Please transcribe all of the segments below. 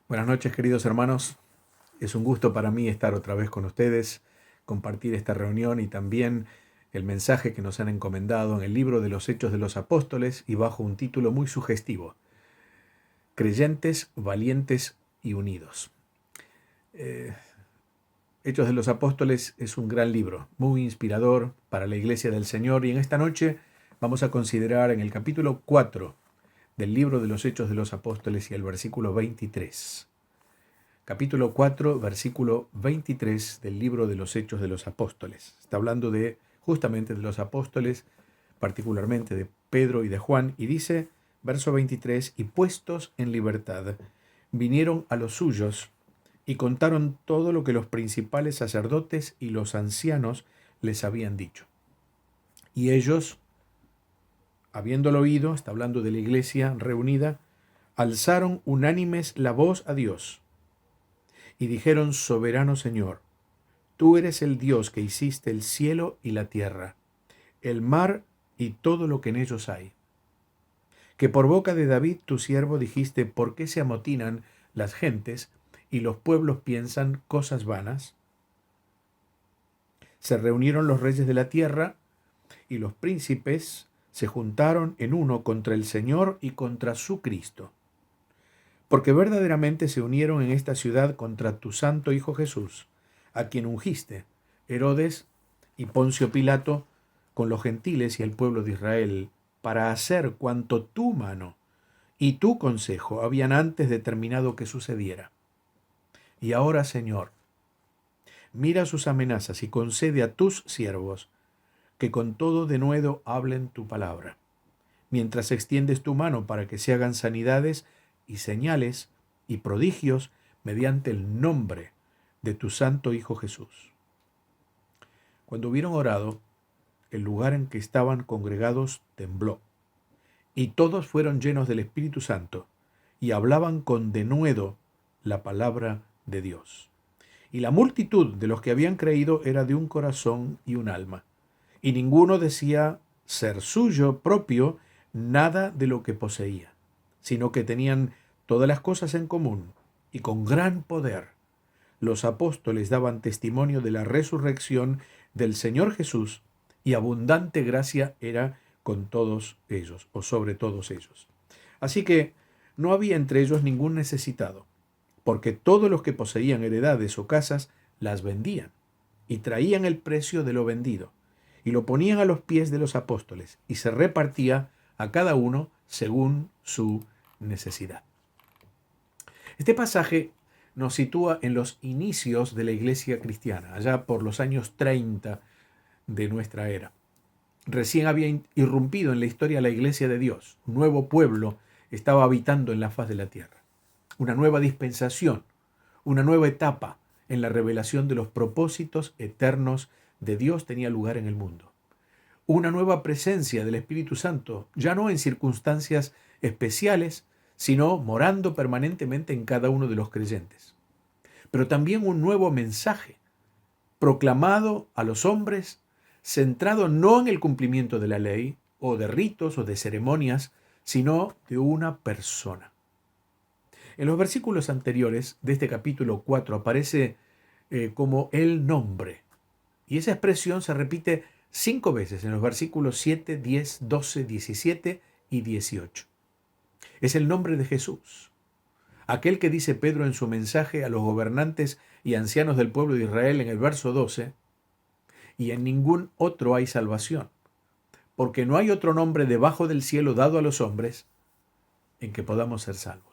Buenas noches, queridos hermanos. Es un gusto para mí estar otra vez con ustedes, compartir esta reunión y también el mensaje que nos han encomendado en el libro de los Hechos de los Apóstoles y bajo un título muy sugestivo: Creyentes, valientes y unidos. Hechos de los Apóstoles es un gran libro, muy inspirador para la Iglesia del Señor, y en esta noche vamos a considerar en el capítulo 4 del libro de los Hechos de los Apóstoles y el versículo 23. Capítulo 4, versículo 23 del libro de los Hechos de los Apóstoles. Está hablando justamente de los apóstoles, particularmente de Pedro y de Juan, y dice, verso 23, y puestos en libertad, vinieron a los suyos y contaron todo lo que los principales sacerdotes y los ancianos les habían dicho. Y ellos, habiéndolo oído, está hablando de la iglesia reunida, alzaron unánimes la voz a Dios y dijeron: Soberano Señor, tú eres el Dios que hiciste el cielo y la tierra, el mar y todo lo que en ellos hay. Que por boca de David tu siervo dijiste: ¿por qué se amotinan las gentes y los pueblos piensan cosas vanas? Se reunieron los reyes de la tierra y los príncipes se juntaron en uno contra el Señor y contra su Cristo, porque verdaderamente se unieron en esta ciudad contra tu santo Hijo Jesús, a quien ungiste, Herodes y Poncio Pilato, con los gentiles y el pueblo de Israel, para hacer cuanto tu mano y tu consejo habían antes determinado que sucediera. Y ahora, Señor, mira sus amenazas y concede a tus siervos que con todo denuedo hablen tu palabra, mientras extiendes tu mano para que se hagan sanidades y señales y prodigios mediante el nombre de tu santo Hijo Jesús. Cuando hubieron orado, el lugar en que estaban congregados tembló, y todos fueron llenos del Espíritu Santo, y hablaban con denuedo la palabra de Dios. Y la multitud de los que habían creído era de un corazón y un alma, y ninguno decía ser suyo propio nada de lo que poseía, sino que tenían todas las cosas en común, y con gran poder los apóstoles daban testimonio de la resurrección del Señor Jesús, y abundante gracia era con todos ellos, o sobre todos ellos. Así que no había entre ellos ningún necesitado, porque todos los que poseían heredades o casas las vendían, y traían el precio de lo vendido, y lo ponían a los pies de los apóstoles, y se repartía a cada uno según su necesidad. Este pasaje nos sitúa en los inicios de la iglesia cristiana, allá por los años 30 de nuestra era. Recién había irrumpido en la historia la iglesia de Dios. Un nuevo pueblo estaba habitando en la faz de la tierra. Una nueva dispensación, una nueva etapa en la revelación de los propósitos eternos de Dios tenía lugar en el mundo. Una nueva presencia del Espíritu Santo, ya no en circunstancias especiales, sino morando permanentemente en cada uno de los creyentes. Pero también un nuevo mensaje, proclamado a los hombres, centrado no en el cumplimiento de la ley, o de ritos, o de ceremonias, sino de una persona. En los versículos anteriores de este capítulo 4 aparece como el nombre, y esa expresión se repite 5 veces en los versículos 7, 10, 12, 17 y 18. Es el nombre de Jesús, aquel que dice Pedro en su mensaje a los gobernantes y ancianos del pueblo de Israel en el verso 12, y en ningún otro hay salvación, porque no hay otro nombre debajo del cielo dado a los hombres en que podamos ser salvos.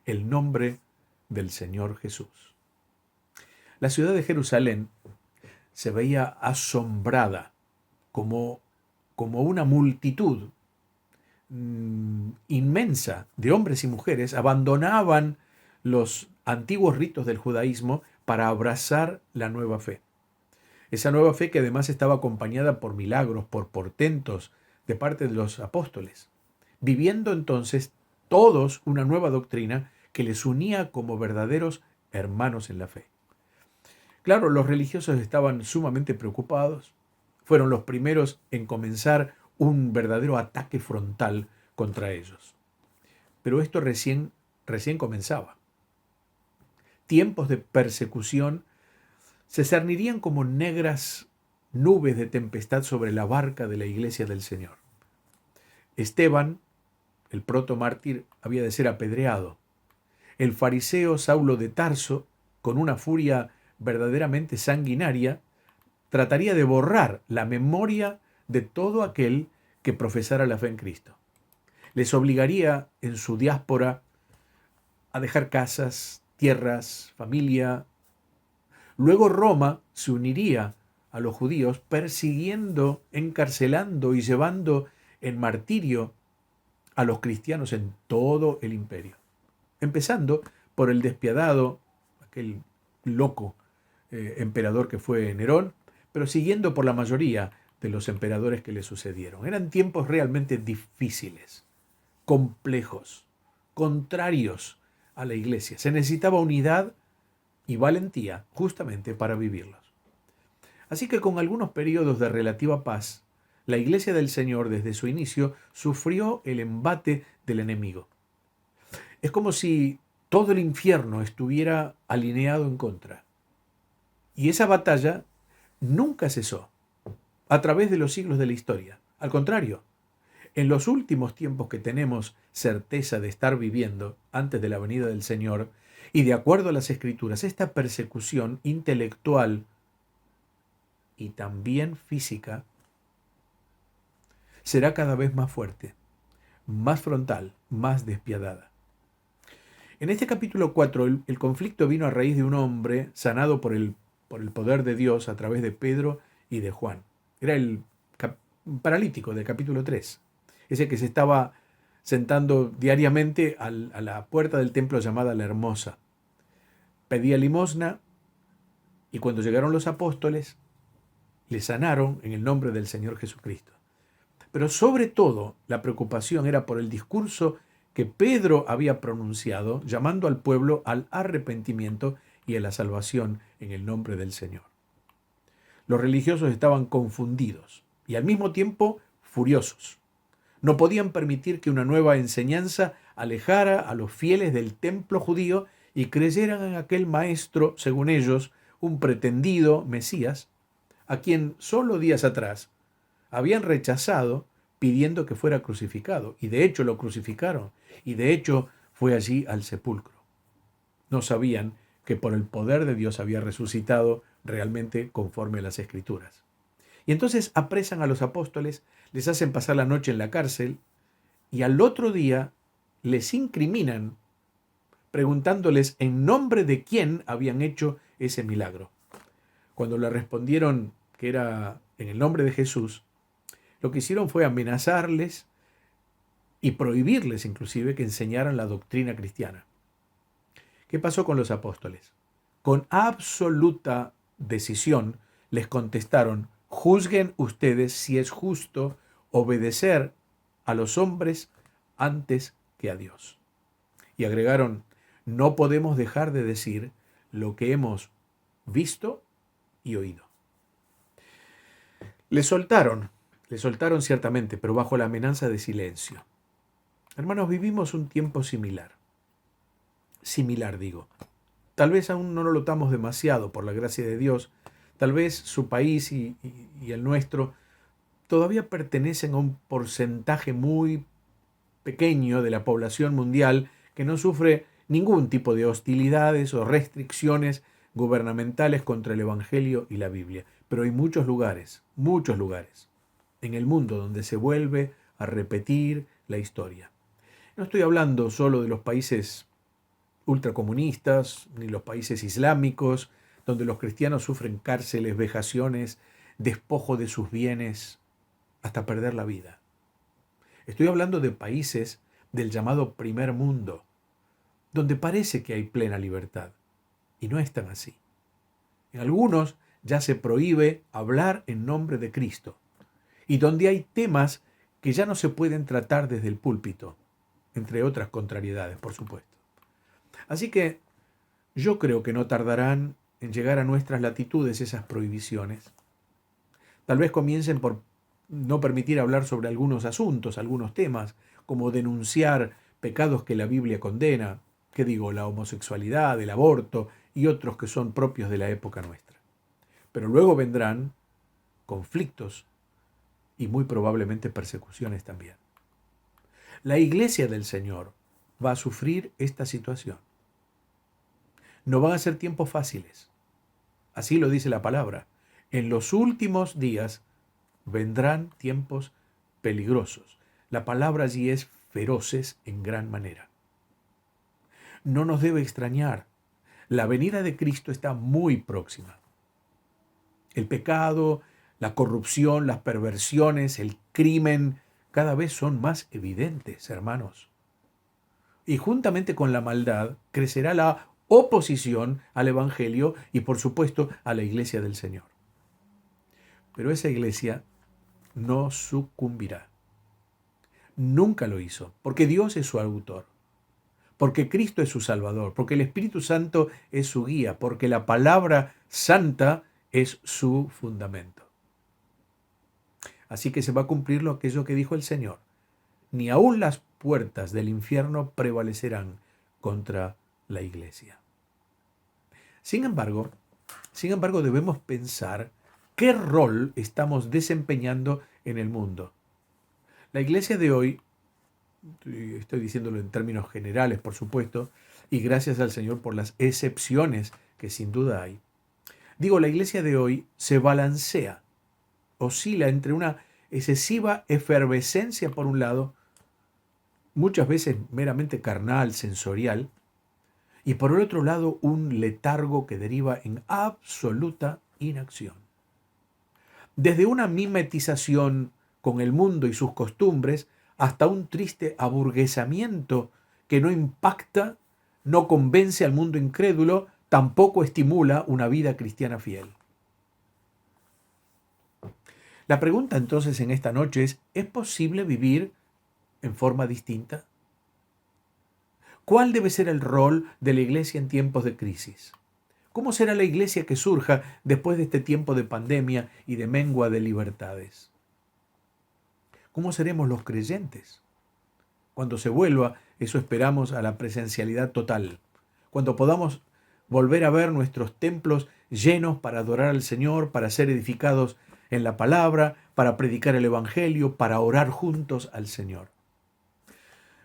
El nombre del Señor Jesús. La ciudad de Jerusalén se veía asombrada como una multitud inmensa de hombres y mujeres abandonaban los antiguos ritos del judaísmo para abrazar la nueva fe. Esa nueva fe que además estaba acompañada por milagros, por portentos de parte de los apóstoles, viviendo entonces todos una nueva doctrina que les unía como verdaderos hermanos en la fe. Claro, los religiosos estaban sumamente preocupados, fueron los primeros en comenzar un verdadero ataque frontal contra ellos. Pero esto recién comenzaba. Tiempos de persecución se cernirían como negras nubes de tempestad sobre la barca de la iglesia del Señor. Esteban, el protomártir, había de ser apedreado. El fariseo Saulo de Tarso, con una furia verdaderamente sanguinaria, trataría de borrar la memoria de todo aquel que profesara la fe en Cristo. Les obligaría en su diáspora a dejar casas, tierras, familia. Luego Roma se uniría a los judíos persiguiendo, encarcelando y llevando en martirio a los cristianos en todo el imperio. Empezando por el despiadado, aquel loco emperador que fue Nerón, pero siguiendo por la mayoría de los emperadores que le sucedieron. Eran tiempos realmente difíciles, complejos, contrarios a la iglesia. Se necesitaba unidad y valentía justamente para vivirlos. Así que con algunos periodos de relativa paz, la iglesia del Señor desde su inicio sufrió el embate del enemigo. Es como si todo el infierno estuviera alineado en contra. Y esa batalla nunca cesó a través de los siglos de la historia. Al contrario, en los últimos tiempos que tenemos certeza de estar viviendo antes de la venida del Señor, y de acuerdo a las Escrituras, esta persecución intelectual y también física será cada vez más fuerte, más frontal, más despiadada. En este capítulo 4, el conflicto vino a raíz de un hombre sanado por el poder de Dios a través de Pedro y de Juan. Era el paralítico del capítulo 3, ese que se estaba sentando diariamente a la puerta del templo llamada La Hermosa. Pedía limosna y cuando llegaron los apóstoles, le sanaron en el nombre del Señor Jesucristo. Pero sobre todo, la preocupación era por el discurso que Pedro había pronunciado, llamando al pueblo al arrepentimiento y a la salvación en el nombre del Señor. Los religiosos estaban confundidos y al mismo tiempo furiosos. No podían permitir que una nueva enseñanza alejara a los fieles del templo judío y creyeran en aquel maestro, según ellos, un pretendido Mesías, a quien solo días atrás habían rechazado pidiendo que fuera crucificado. Y de hecho lo crucificaron. Y de hecho fue allí al sepulcro. No sabían que por el poder de Dios había resucitado realmente conforme a las Escrituras. Y entonces apresan a los apóstoles, les hacen pasar la noche en la cárcel y al otro día les incriminan preguntándoles en nombre de quién habían hecho ese milagro. Cuando le respondieron que era en el nombre de Jesús, lo que hicieron fue amenazarles y prohibirles inclusive que enseñaran la doctrina cristiana. ¿Qué pasó con los apóstoles? Con absoluta decisión les contestaron: juzguen ustedes si es justo obedecer a los hombres antes que a Dios. Y agregaron: no podemos dejar de decir lo que hemos visto y oído. Le soltaron ciertamente, pero bajo la amenaza de silencio. Hermanos, vivimos un tiempo similar. Similar, digo. Tal vez aún no lo notamos demasiado por la gracia de Dios. Tal vez su país y el nuestro todavía pertenecen a un porcentaje muy pequeño de la población mundial que no sufre ningún tipo de hostilidades o restricciones gubernamentales contra el Evangelio y la Biblia. Pero hay muchos lugares en el mundo donde se vuelve a repetir la historia. No estoy hablando solo de los países ultracomunistas ni los países islámicos, donde los cristianos sufren cárceles, vejaciones, despojo de sus bienes, hasta perder la vida. Estoy hablando de países del llamado primer mundo, donde parece que hay plena libertad, y no es tan así. En algunos ya se prohíbe hablar en nombre de Cristo, y donde hay temas que ya no se pueden tratar desde el púlpito, entre otras contrariedades, por supuesto. Así que yo creo que no tardarán en llegar a nuestras latitudes esas prohibiciones. Tal vez comiencen por no permitir hablar sobre algunos asuntos, algunos temas, como denunciar pecados que la Biblia condena, que digo, la homosexualidad, el aborto y otros que son propios de la época nuestra. Pero luego vendrán conflictos y muy probablemente persecuciones también. La iglesia del Señor va a sufrir esta situación. No van a ser tiempos fáciles. Así lo dice la palabra. En los últimos días vendrán tiempos peligrosos. La palabra allí es feroces en gran manera. No nos debe extrañar. La venida de Cristo está muy próxima. El pecado, la corrupción, las perversiones, el crimen, cada vez son más evidentes, hermanos. Y juntamente con la maldad crecerá la oposición al Evangelio y por supuesto a la iglesia del Señor. Pero esa iglesia no sucumbirá. Nunca lo hizo, porque Dios es su autor, porque Cristo es su Salvador, porque el Espíritu Santo es su guía, porque la palabra santa es su fundamento. Así que se va a cumplir aquello que dijo el Señor. Ni aun las puertas del infierno prevalecerán contra la iglesia. Sin embargo, debemos pensar qué rol estamos desempeñando en el mundo. La iglesia de hoy, estoy diciéndolo en términos generales, por supuesto, y gracias al Señor por las excepciones que sin duda hay. Digo, la iglesia de hoy se balancea, oscila entre una excesiva efervescencia por un lado, muchas veces meramente carnal, sensorial, y por el otro lado un letargo que deriva en absoluta inacción. Desde una mimetización con el mundo y sus costumbres hasta un triste aburguesamiento que no impacta, no convence al mundo incrédulo, tampoco estimula una vida cristiana fiel. La pregunta entonces en esta noche ¿es posible vivir en forma distinta? ¿Cuál debe ser el rol de la iglesia en tiempos de crisis? ¿Cómo será la iglesia que surja después de este tiempo de pandemia y de mengua de libertades? ¿Cómo seremos los creyentes? Cuando se vuelva, eso esperamos, a la presencialidad total. Cuando podamos volver a ver nuestros templos llenos para adorar al Señor, para ser edificados en la palabra, para predicar el Evangelio, para orar juntos al Señor.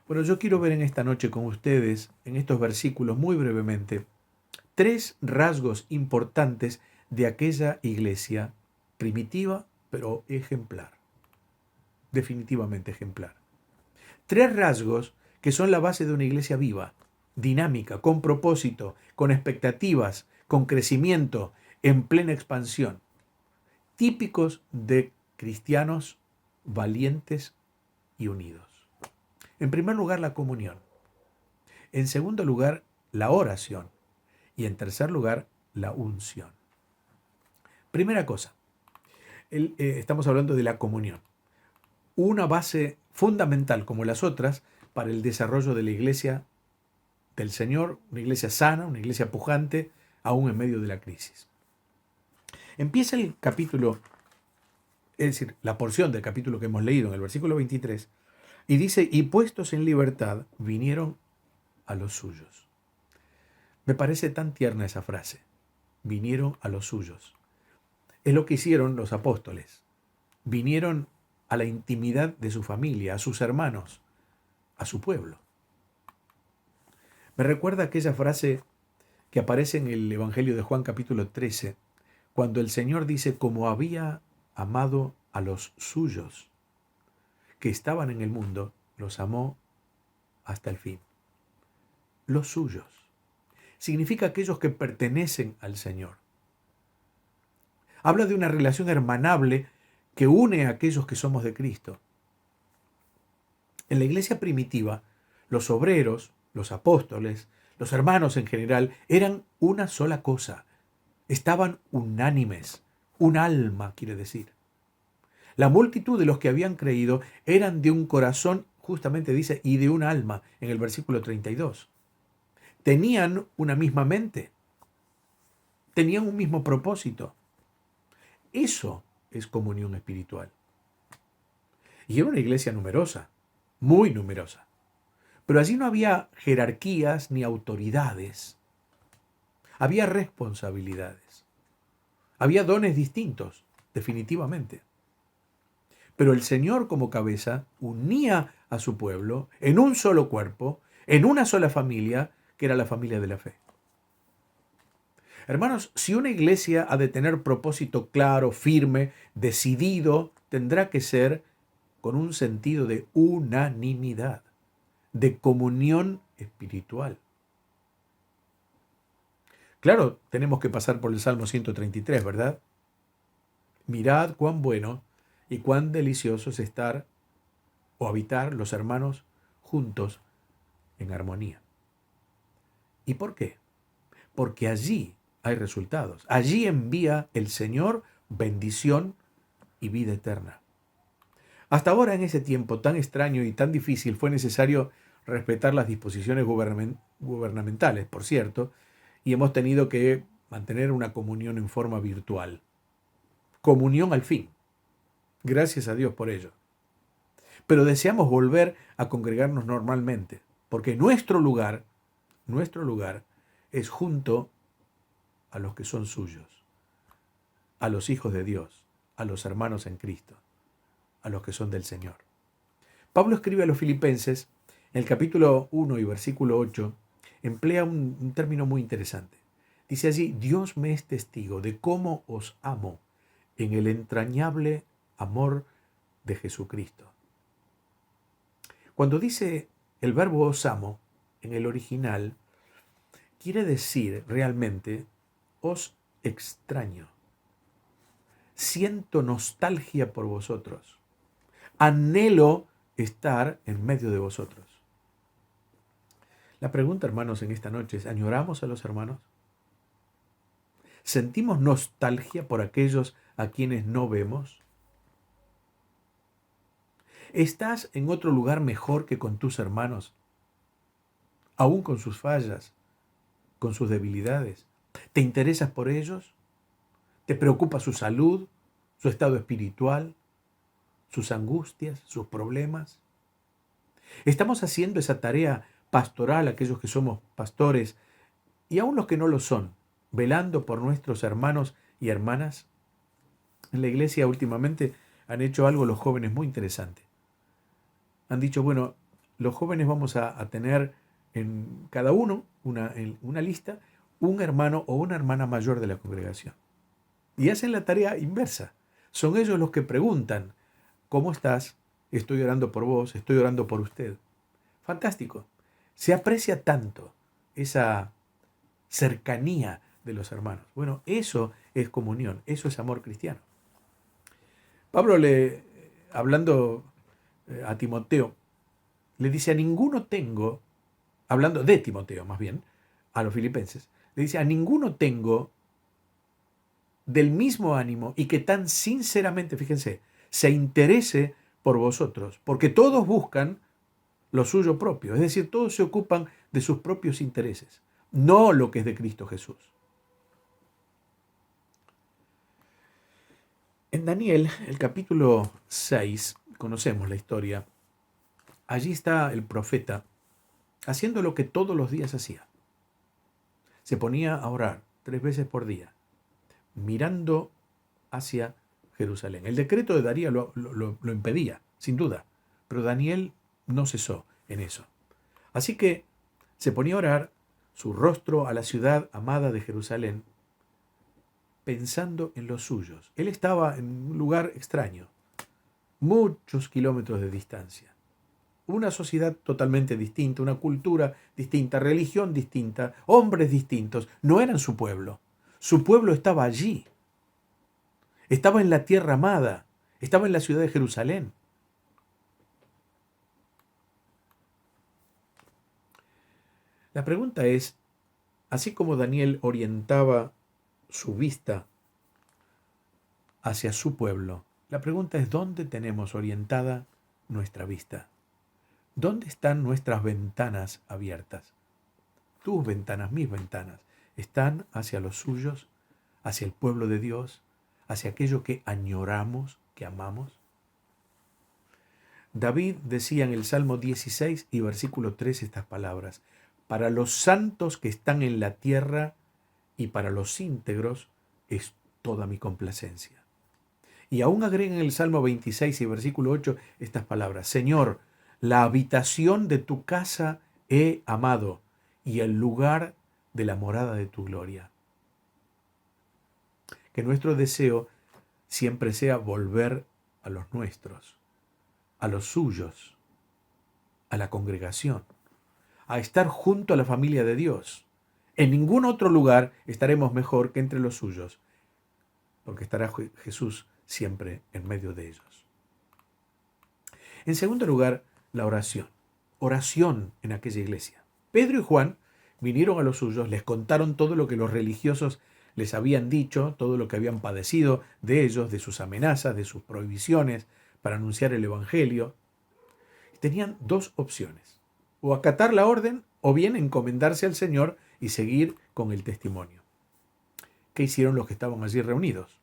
Bueno, yo quiero ver en esta noche con ustedes, en estos versículos muy brevemente, 3 rasgos importantes de aquella iglesia primitiva, pero ejemplar. Definitivamente ejemplar. 3 rasgos que son la base de una iglesia viva, dinámica, con propósito, con expectativas, con crecimiento, en plena expansión. Típicos de cristianos valientes y unidos. En primer lugar, la comunión. En segundo lugar, la oración. Y en tercer lugar, la unción. Primera cosa, estamos hablando de la comunión. Una base fundamental, como las otras, para el desarrollo de la iglesia del Señor, una iglesia sana, una iglesia pujante, aún en medio de la crisis. Empieza el capítulo, es decir, la porción del capítulo que hemos leído en el versículo 23, y dice, y puestos en libertad, vinieron a los suyos. Me parece tan tierna esa frase, vinieron a los suyos. Es lo que hicieron los apóstoles. Vinieron a la intimidad de su familia, a sus hermanos, a su pueblo. Me recuerda aquella frase que aparece en el Evangelio de Juan capítulo 13, cuando el Señor dice, como había amado a los suyos que estaban en el mundo, los amó hasta el fin. Los suyos. Significa aquellos que pertenecen al Señor. Habla de una relación hermanable que une a aquellos que somos de Cristo. En la iglesia primitiva, los obreros, los apóstoles, los hermanos en general, eran una sola cosa. Estaban unánimes. Un alma, quiere decir. La multitud de los que habían creído eran de un corazón, justamente dice, y de un alma, en el versículo 32. Tenían una misma mente. Tenían un mismo propósito. Eso es comunión espiritual. Y era una iglesia numerosa, muy numerosa. Pero allí no había jerarquías ni autoridades. Había responsabilidades. Había dones distintos, definitivamente. Pero el Señor como cabeza unía a su pueblo en un solo cuerpo, en una sola familia, que era la familia de la fe. Hermanos, si una iglesia ha de tener propósito claro, firme, decidido, tendrá que ser con un sentido de unanimidad, de comunión espiritual. Claro, tenemos que pasar por el Salmo 133, ¿verdad? Mirad cuán bueno y cuán delicioso es estar o habitar los hermanos juntos en armonía. ¿Y por qué? Porque allí hay resultados. Allí envía el Señor bendición y vida eterna. Hasta ahora, en ese tiempo tan extraño y tan difícil, fue necesario respetar las disposiciones gubernamentales, por cierto, y hemos tenido que mantener una comunión en forma virtual. Comunión al fin. Gracias a Dios por ello. Pero deseamos volver a congregarnos normalmente, porque nuestro lugar es junto a los que son suyos, a los hijos de Dios, a los hermanos en Cristo, a los que son del Señor. Pablo escribe a los Filipenses, en el capítulo 1 y versículo 8, emplea un término muy interesante. Dice allí: Dios me es testigo de cómo os amo en el entrañable amor de Jesucristo. Cuando dice el verbo os amo, en el original, quiere decir realmente os extraño. Siento nostalgia por vosotros. Anhelo estar en medio de vosotros. La pregunta, hermanos, en esta noche es: ¿añoramos a los hermanos? ¿Sentimos nostalgia por aquellos a quienes no vemos? ¿Estás en otro lugar mejor que con tus hermanos? Aún con sus fallas, con sus debilidades. ¿Te interesas por ellos? ¿Te preocupa su salud, su estado espiritual, sus angustias, sus problemas? ¿Estamos haciendo esa tarea pastoral, aquellos que somos pastores y aún los que no lo son, velando por nuestros hermanos y hermanas? En la iglesia últimamente han hecho algo los jóvenes muy interesante. Han dicho: bueno, los jóvenes vamos a tener en cada uno una lista, un hermano o una hermana mayor de la congregación. Y hacen la tarea inversa. Son ellos los que preguntan: ¿cómo estás? Estoy orando por vos, estoy orando por usted. Fantástico. Se aprecia tanto esa cercanía de los hermanos. Bueno, eso es comunión, eso es amor cristiano. Pablo, hablando a Timoteo, le dice: a ninguno tengo, hablando de Timoteo más bien, a los filipenses, le dice: a ninguno tengo del mismo ánimo y que tan sinceramente, fíjense, se interese por vosotros, porque todos buscan lo suyo propio, es decir, todos se ocupan de sus propios intereses, no lo que es de Cristo Jesús. En Daniel, el capítulo 6, conocemos la historia. Allí está el profeta haciendo lo que todos los días hacía. Se ponía a orar 3 veces por día, mirando hacia Jerusalén. El decreto de Darío lo impedía, sin duda, pero Daniel no cesó en eso. Así que se ponía a orar, su rostro a la ciudad amada de Jerusalén, pensando en los suyos. Él estaba en un lugar extraño, muchos kilómetros de distancia. Una sociedad totalmente distinta, una cultura distinta, religión distinta, hombres distintos. No eran su pueblo. Su pueblo estaba allí. Estaba en la tierra amada. Estaba en la ciudad de Jerusalén. La pregunta es, así como Daniel orientaba su vista hacia su pueblo, la pregunta es: ¿dónde tenemos orientada nuestra vista? ¿Dónde están nuestras ventanas abiertas? Tus ventanas, mis ventanas, ¿están hacia los suyos, hacia el pueblo de Dios, hacia aquello que añoramos, que amamos? David decía en el Salmo 16 y versículo 3 estas palabras: para los santos que están en la tierra y para los íntegros es toda mi complacencia. Y aún agrega en el Salmo 26 y versículo 8 estas palabras: Señor, la habitación de tu casa he amado y el lugar de la morada de tu gloria. Que nuestro deseo siempre sea volver a los nuestros, a los suyos, a la congregación, a estar junto a la familia de Dios. En ningún otro lugar estaremos mejor que entre los suyos, porque estará Jesús siempre en medio de ellos. En segundo lugar, la oración. Oración en aquella iglesia. Pedro y Juan vinieron a los suyos, les contaron todo lo que los religiosos les habían dicho, todo lo que habían padecido de ellos, de sus amenazas, de sus prohibiciones para anunciar el evangelio. Tenían dos opciones: o acatar la orden o bien encomendarse al Señor y seguir con el testimonio. ¿Qué hicieron los que estaban allí reunidos?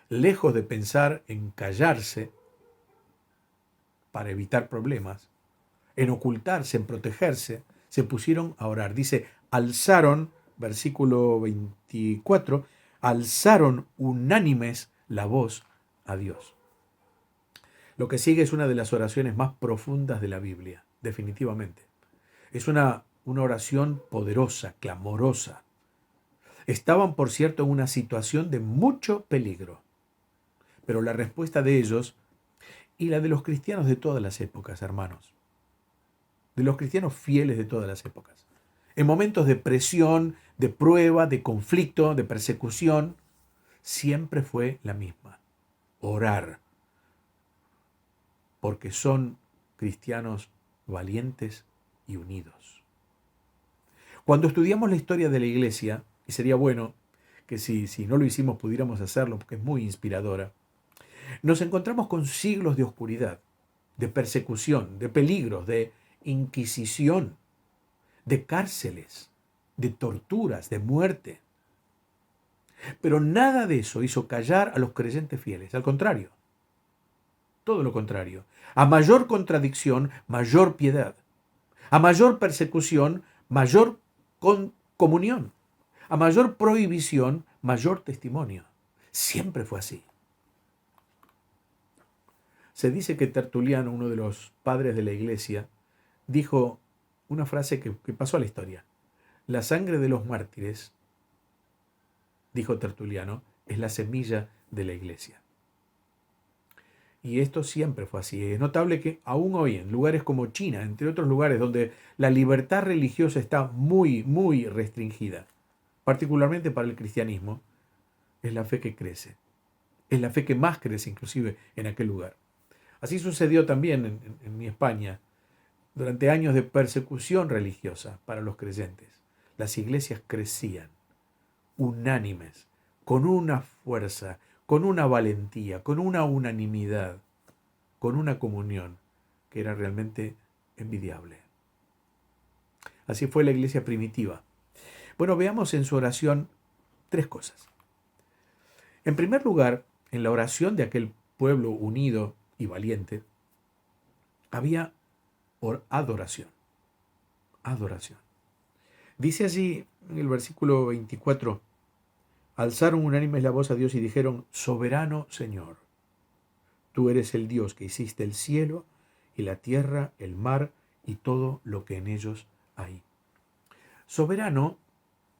Lejos de pensar en callarse para evitar problemas, en ocultarse, en protegerse, se pusieron a orar. Dice, alzaron, versículo 24, alzaron unánimes la voz a Dios. Lo que sigue es una de las oraciones más profundas de la Biblia, definitivamente. Es una oración poderosa, clamorosa. Estaban, por cierto, en una situación de mucho peligro. Pero la respuesta de ellos y la de los cristianos de todas las épocas, hermanos, de los cristianos fieles de todas las épocas, en momentos de presión, de prueba, de conflicto, de persecución, siempre fue la misma: orar, porque son cristianos valientes y unidos. Cuando estudiamos la historia de la iglesia, y sería bueno que si no lo hicimos pudiéramos hacerlo porque es muy inspiradora, nos encontramos con siglos de oscuridad, de persecución, de peligros, de inquisición, de cárceles, de torturas, de muerte. Pero nada de eso hizo callar a los creyentes fieles. Al contrario, todo lo contrario. A mayor contradicción, mayor piedad. A mayor persecución, mayor comunión. A mayor prohibición, mayor testimonio. Siempre fue así. Se dice que Tertuliano, uno de los padres de la iglesia, dijo una frase que pasó a la historia. La sangre de los mártires, dijo Tertuliano, es la semilla de la iglesia. Y esto siempre fue así. Es notable que aún hoy en lugares como China, entre otros lugares donde la libertad religiosa está muy, muy restringida, particularmente para el cristianismo, es la fe que crece. Es la fe que más crece inclusive en aquel lugar. Así sucedió también en mi España, durante años de persecución religiosa para los creyentes. Las iglesias crecían, unánimes, con una fuerza, con una valentía, con una unanimidad, con una comunión que era realmente envidiable. Así fue la iglesia primitiva. Bueno, veamos en su oración tres cosas. En primer lugar, en la oración de aquel pueblo unido y valiente, había adoración. Adoración. Dice allí en el versículo 24, alzaron unánimes la voz a Dios y dijeron, soberano Señor, tú eres el Dios que hiciste el cielo y la tierra, el mar y todo lo que en ellos hay. Soberano,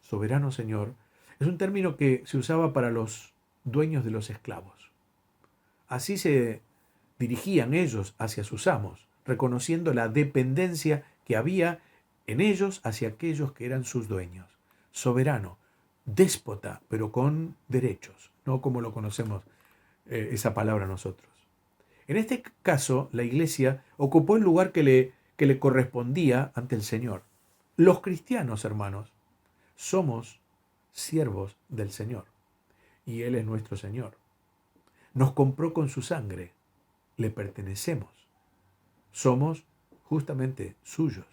soberano Señor, es un término que se usaba para los dueños de los esclavos. Así se dirigían ellos hacia sus amos, reconociendo la dependencia que había en ellos hacia aquellos que eran sus dueños. Soberano, déspota, pero con derechos, no como lo conocemos esa palabra nosotros. En este caso, la iglesia ocupó el lugar que le correspondía ante el Señor. Los cristianos, hermanos, somos siervos del Señor y Él es nuestro Señor. Nos compró con su sangre, le pertenecemos. Somos justamente suyos,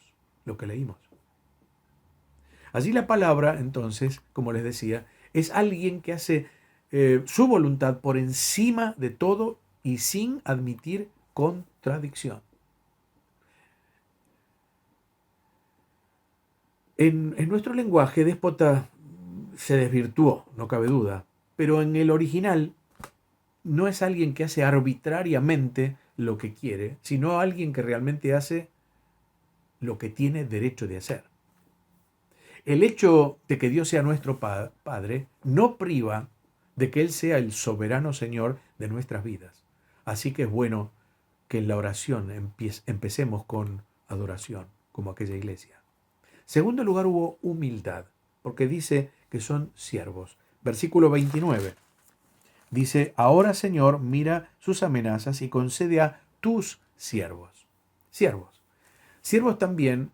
lo que leímos. Allí la palabra, entonces, como les decía, es alguien que hace su voluntad por encima de todo y sin admitir contradicción. En nuestro lenguaje, déspota se desvirtuó, no cabe duda, pero en el original no es alguien que hace arbitrariamente lo que quiere, sino alguien que realmente hace lo que tiene derecho de hacer. El hecho de que Dios sea nuestro Padre no priva de que Él sea el soberano Señor de nuestras vidas. Así que es bueno que en la oración empecemos con adoración, como aquella iglesia. Segundo lugar, hubo humildad, porque dice que son siervos. Versículo 29. Dice, ahora Señor, mira sus amenazas y concede a tus siervos. Siervos. Siervos también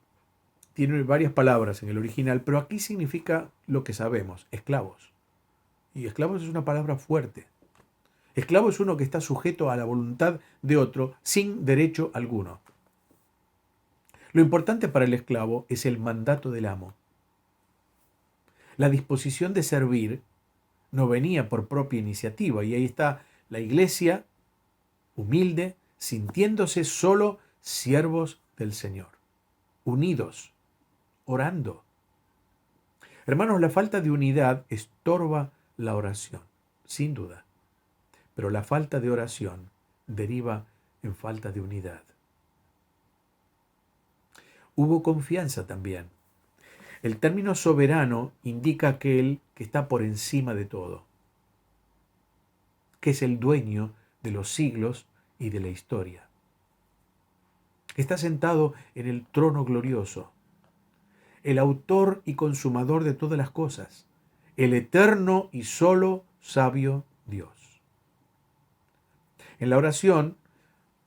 tiene varias palabras en el original, pero aquí significa lo que sabemos, esclavos. Y esclavos es una palabra fuerte. Esclavo es uno que está sujeto a la voluntad de otro sin derecho alguno. Lo importante para el esclavo es el mandato del amo. La disposición de servir no venía por propia iniciativa, y ahí está la iglesia humilde, sintiéndose solo siervos del Señor, unidos, orando. Hermanos, la falta de unidad estorba la oración, sin duda, pero la falta de oración deriva en falta de unidad. Hubo confianza también. El término soberano indica aquel que está por encima de todo, que es el dueño de los siglos y de la historia. Está sentado en el trono glorioso, el autor y consumador de todas las cosas, el eterno y solo sabio Dios. En la oración,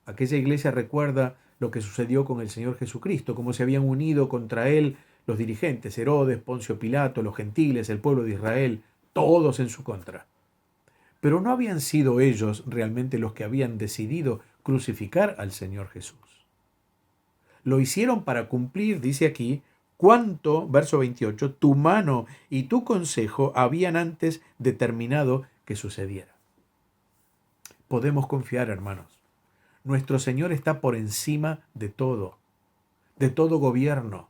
aquella iglesia recuerda lo que sucedió con el Señor Jesucristo, cómo se habían unido contra él los dirigentes, Herodes, Poncio Pilato, los gentiles, el pueblo de Israel, todos en su contra. Pero no habían sido ellos realmente los que habían decidido crucificar al Señor Jesús. Lo hicieron para cumplir, dice aquí, cuanto, verso 28, tu mano y tu consejo habían antes determinado que sucediera. Podemos confiar, hermanos. Nuestro Señor está por encima de todo gobierno,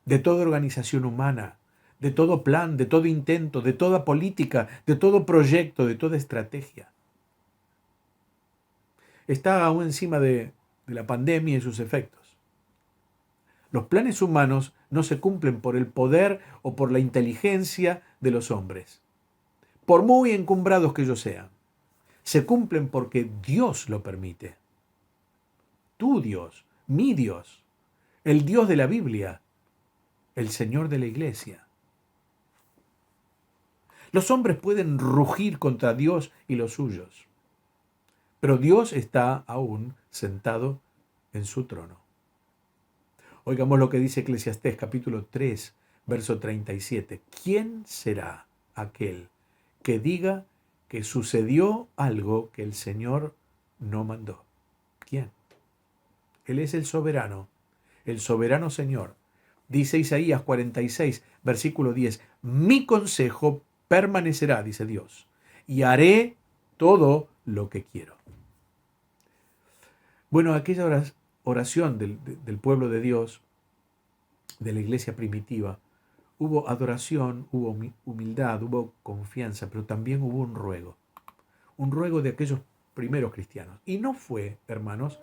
de toda organización humana, de todo plan, de todo intento, de toda política, de todo proyecto, de toda estrategia. Está aún encima de la pandemia y sus efectos. Los planes humanos no se cumplen por el poder o por la inteligencia de los hombres, por muy encumbrados que ellos sean. Se cumplen porque Dios lo permite. Tu Dios, mi Dios, el Dios de la Biblia, el Señor de la iglesia. Los hombres pueden rugir contra Dios y los suyos, pero Dios está aún sentado en su trono. Oigamos lo que dice Eclesiastés capítulo 3, verso 37. ¿Quién será aquel que diga que sucedió algo que el Señor no mandó? ¿Quién? Él es el soberano Señor. Dice Isaías 46, versículo 10, mi consejo permanecerá, dice Dios, y haré todo lo que quiero. Bueno, aquella oración del pueblo de Dios, de la iglesia primitiva, hubo adoración, hubo humildad, hubo confianza, pero también hubo un ruego de aquellos primeros cristianos. Y no fue, hermanos,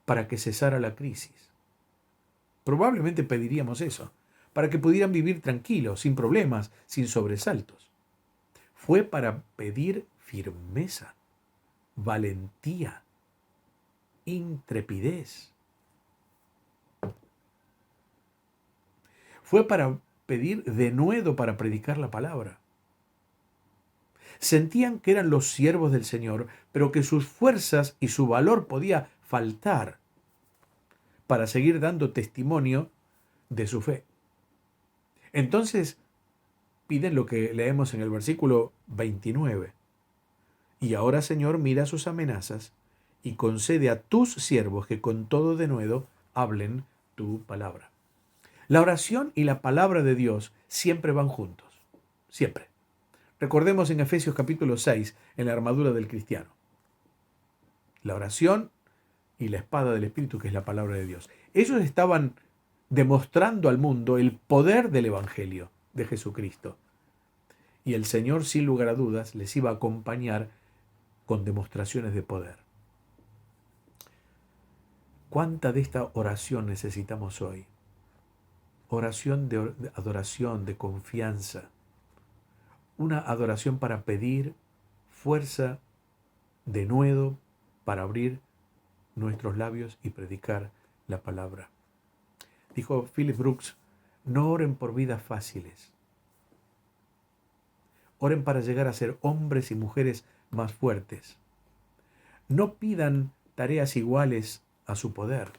para que cesara la crisis. Probablemente pediríamos eso, para que pudieran vivir tranquilos, sin problemas, sin sobresaltos. Fue para pedir firmeza, valentía, intrepidez. Fue para pedir denuedo para predicar la palabra. Sentían que eran los siervos del Señor, pero que sus fuerzas y su valor podía faltar para seguir dando testimonio de su fe. Entonces piden lo que leemos en el versículo 29. Y ahora, Señor, mira sus amenazas y concede a tus siervos que con todo denuedo hablen tu palabra. La oración y la palabra de Dios siempre van juntos, siempre. Recordemos en Efesios capítulo 6, en la armadura del cristiano. La oración y la espada del Espíritu, que es la palabra de Dios. Ellos estaban demostrando al mundo el poder del Evangelio de Jesucristo. Y el Señor, sin lugar a dudas, les iba a acompañar con demostraciones de poder. ¿Cuánta de esta oración necesitamos hoy? Oración de adoración, de confianza. Una adoración para pedir fuerza de nuevo para abrir nuestros labios y predicar la palabra. Dijo Philip Brooks, no oren por vidas fáciles. Oren para llegar a ser hombres y mujeres más fuertes. No pidan tareas iguales a su poder.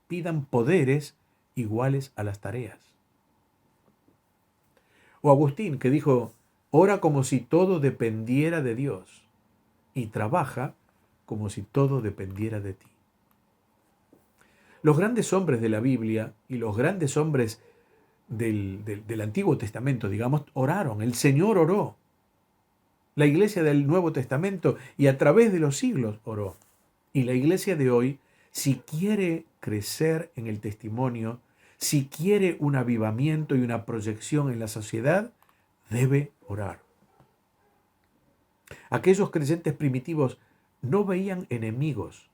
Pidan poderes iguales a las tareas. O Agustín, que dijo, ora como si todo dependiera de Dios y trabaja como si todo dependiera de ti. Los grandes hombres de la Biblia y los grandes hombres del Antiguo Testamento, digamos, oraron. El Señor oró. La iglesia del Nuevo Testamento y a través de los siglos oró. Y la iglesia de hoy, si quiere crecer en el testimonio, si quiere un avivamiento y una proyección en la sociedad, debe orar. Aquellos creyentes primitivos no veían enemigos,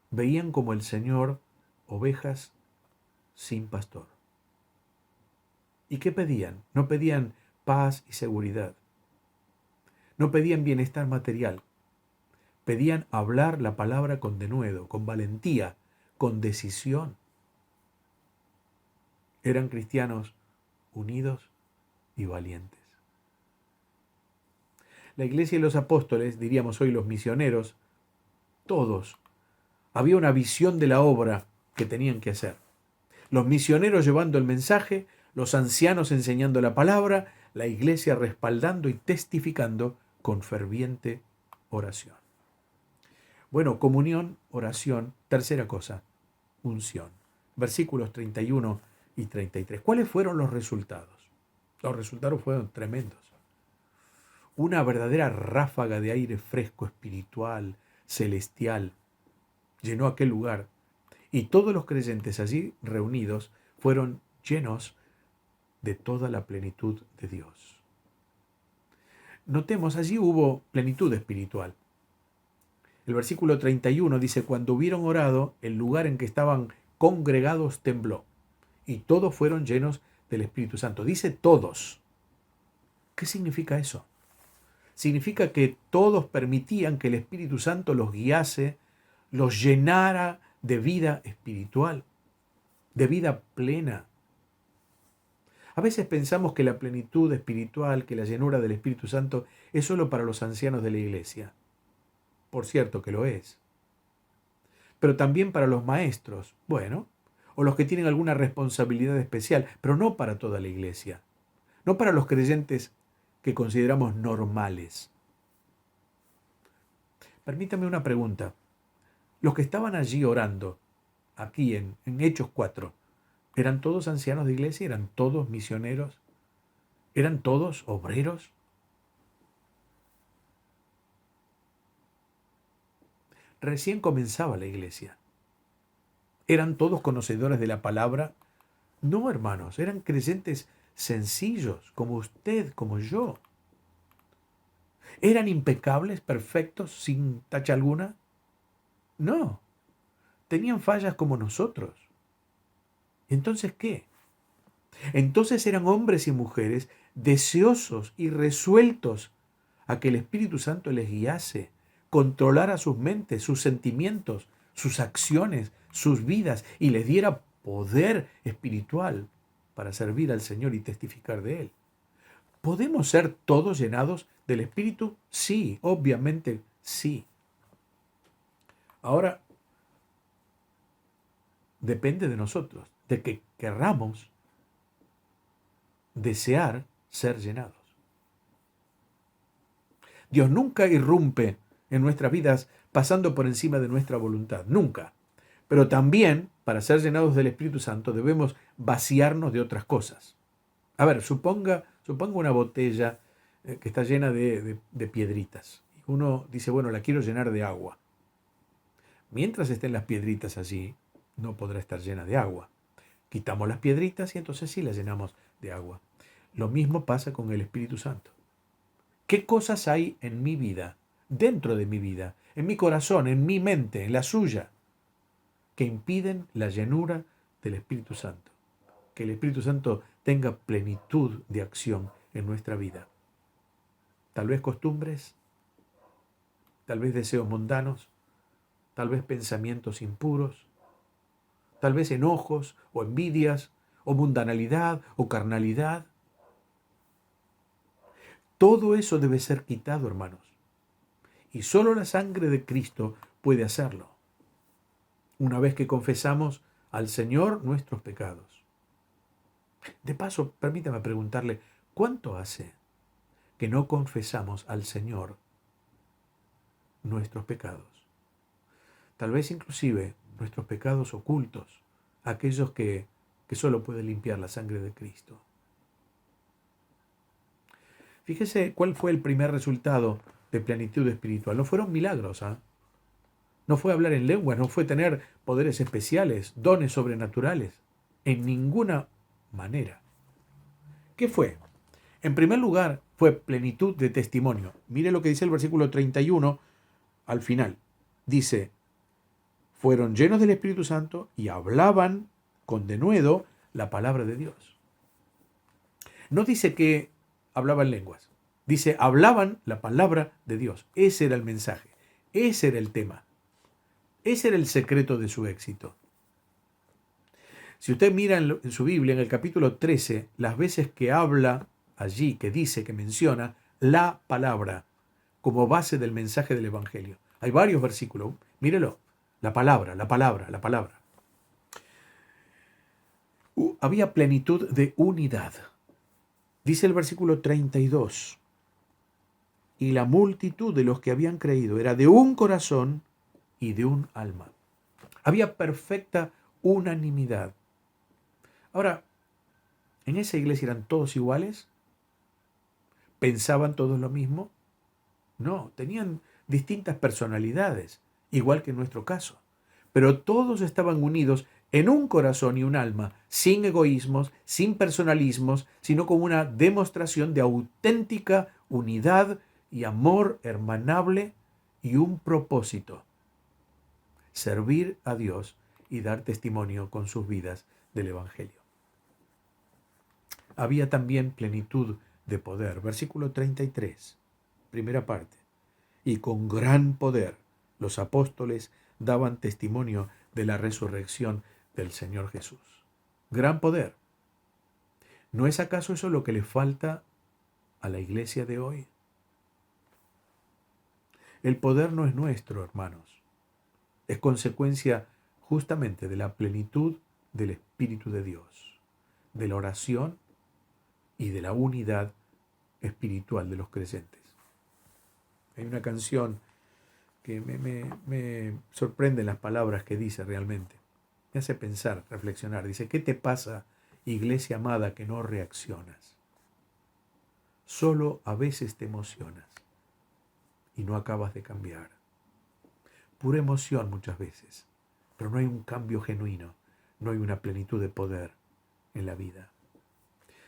veían como el Señor ovejas sin pastor. ¿Y qué pedían? No pedían paz y seguridad. No pedían bienestar material. Pedían hablar la palabra con denuedo, con valentía, con decisión. Eran cristianos unidos y valientes. La iglesia y los apóstoles, diríamos hoy los misioneros, todos, había una visión de la obra que tenían que hacer. Los misioneros llevando el mensaje, los ancianos enseñando la palabra, la iglesia respaldando y testificando con ferviente oración. Bueno, comunión, oración, tercera cosa, unción. Versículos 31 y 33. ¿Cuáles fueron los resultados? Los resultados fueron tremendos. Una verdadera ráfaga de aire fresco, espiritual, celestial, llenó aquel lugar. Y todos los creyentes allí reunidos fueron llenos de toda la plenitud de Dios. Notemos, allí hubo plenitud espiritual. El versículo 31 dice, cuando hubieron orado, el lugar en que estaban congregados tembló, y todos fueron llenos del Espíritu Santo. Dice todos. ¿Qué significa eso? Significa que todos permitían que el Espíritu Santo los guiase, los llenara de vida espiritual, de vida plena. A veces pensamos que la plenitud espiritual, que la llenura del Espíritu Santo es solo para los ancianos de la iglesia. Por cierto que lo es. Pero también para los maestros, bueno, o los que tienen alguna responsabilidad especial, pero no para toda la iglesia. No para los creyentes que consideramos normales. Permítame una pregunta. Los que estaban allí orando, aquí en Hechos 4, ¿eran todos ancianos de iglesia? ¿Eran todos misioneros? ¿Eran todos obreros? Recién comenzaba la iglesia. ¿Eran todos conocedores de la palabra? No, hermanos, eran creyentes sencillos, como usted, como yo. ¿Eran impecables, perfectos, sin tacha alguna? No, tenían fallas como nosotros. ¿Entonces qué? Entonces eran hombres y mujeres deseosos y resueltos a que el Espíritu Santo les guiase, controlara sus mentes, sus sentimientos, sus acciones, sus vidas y les diera poder espiritual para servir al Señor y testificar de Él. ¿Podemos ser todos llenados del Espíritu? Sí, obviamente sí. Ahora, depende de nosotros, de que querramos desear ser llenados. Dios nunca irrumpe en nuestras vidas pasando por encima de nuestra voluntad, nunca. Pero también, para ser llenados del Espíritu Santo, debemos vaciarnos de otras cosas. A ver, suponga una botella que está llena de piedritas. Uno dice, bueno, la quiero llenar de agua. Mientras estén las piedritas allí, no podrá estar llena de agua. Quitamos las piedritas y entonces sí las llenamos de agua. Lo mismo pasa con el Espíritu Santo. ¿Qué cosas hay en mi vida, dentro de mi vida, en mi corazón, en mi mente, en la suya, que impiden la llenura del Espíritu Santo? Que el Espíritu Santo tenga plenitud de acción en nuestra vida. Tal vez costumbres, tal vez deseos mundanos, tal vez pensamientos impuros, tal vez enojos o envidias o mundanalidad o carnalidad. Todo eso debe ser quitado, hermanos. Y solo la sangre de Cristo puede hacerlo. Una vez que confesamos al Señor nuestros pecados. De paso, permítame preguntarle, ¿cuánto hace que no confesamos al Señor nuestros pecados? Tal vez inclusive nuestros pecados ocultos, aquellos que solo puede limpiar la sangre de Cristo. Fíjese cuál fue el primer resultado de plenitud espiritual. No fueron milagros, ¿ah? No fue hablar en lenguas, no fue tener poderes especiales, dones sobrenaturales, en ninguna manera. ¿Qué fue? En primer lugar, fue plenitud de testimonio. Mire lo que dice el versículo 31 al final. Dice, fueron llenos del Espíritu Santo y hablaban con denuedo la palabra de Dios. No dice que hablaban lenguas, dice hablaban la palabra de Dios. Ese era el mensaje, ese era el tema, ese era el secreto de su éxito. Si usted mira en su Biblia, en el capítulo 13, las veces que habla allí, que dice, que menciona la palabra como base del mensaje del Evangelio. Hay varios versículos, mírelo, la palabra, la palabra, la palabra. Había plenitud de unidad. Dice el versículo 32, y la multitud de los que habían creído era de un corazón y de un alma. Había perfecta unanimidad. Ahora, ¿en esa iglesia eran todos iguales? ¿Pensaban todos lo mismo? No, tenían distintas personalidades, igual que en nuestro caso. Pero todos estaban unidos en un corazón y un alma, sin egoísmos, sin personalismos, sino con una demostración de auténtica unidad y amor hermanable y un propósito: servir a Dios y dar testimonio con sus vidas del Evangelio. Había también plenitud de poder. Versículo 33, primera parte. Y con gran poder los apóstoles daban testimonio de la resurrección del Señor Jesús. Gran poder. ¿No es acaso eso lo que le falta a la iglesia de hoy? El poder no es nuestro, hermanos. Es consecuencia justamente de la plenitud del Espíritu de Dios, de la oración y de la unidad espiritual de los creyentes. Hay una canción que me sorprende las palabras que dice realmente. Me hace pensar, reflexionar. Dice, ¿qué te pasa, iglesia amada, que no reaccionas? Solo a veces te emocionas y no acabas de cambiar. Pura emoción muchas veces, pero no hay un cambio genuino, no hay una plenitud de poder en la vida.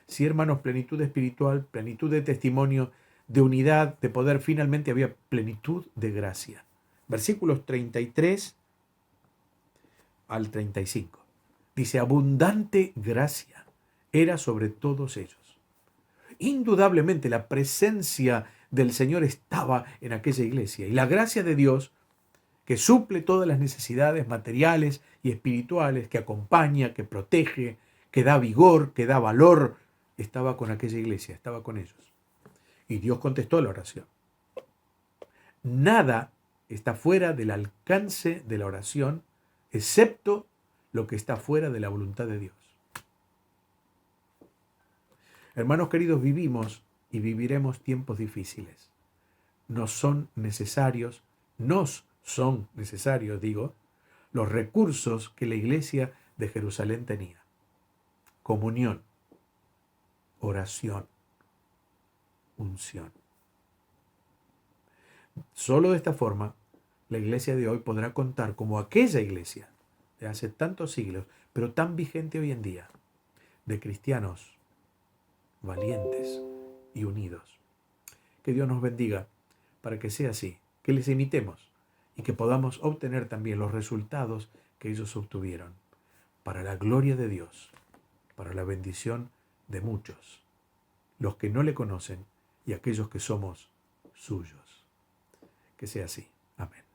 Sí, hermanos, plenitud espiritual, plenitud de testimonio, de unidad, de poder, finalmente había plenitud de gracia. Versículos 33 al 35. Dice, abundante gracia era sobre todos ellos. Indudablemente la presencia del Señor estaba en aquella iglesia y la gracia de Dios, que suple todas las necesidades materiales y espirituales, que acompaña, que protege, que da vigor, que da valor, estaba con aquella iglesia, estaba con ellos. Y Dios contestó la oración. Nada está fuera del alcance de la oración, excepto lo que está fuera de la voluntad de Dios. Hermanos queridos, vivimos y viviremos tiempos difíciles. Nos son necesarios, los recursos que la iglesia de Jerusalén tenía. Comunión, oración, unción. Solo de esta forma la iglesia de hoy podrá contar como aquella iglesia de hace tantos siglos, pero tan vigente hoy en día, de cristianos valientes y unidos. Que Dios nos bendiga para que sea así, que les imitemos y que podamos obtener también los resultados que ellos obtuvieron, para la gloria de Dios, para la bendición de muchos, los que no le conocen y aquellos que somos suyos. Que sea así. Amén.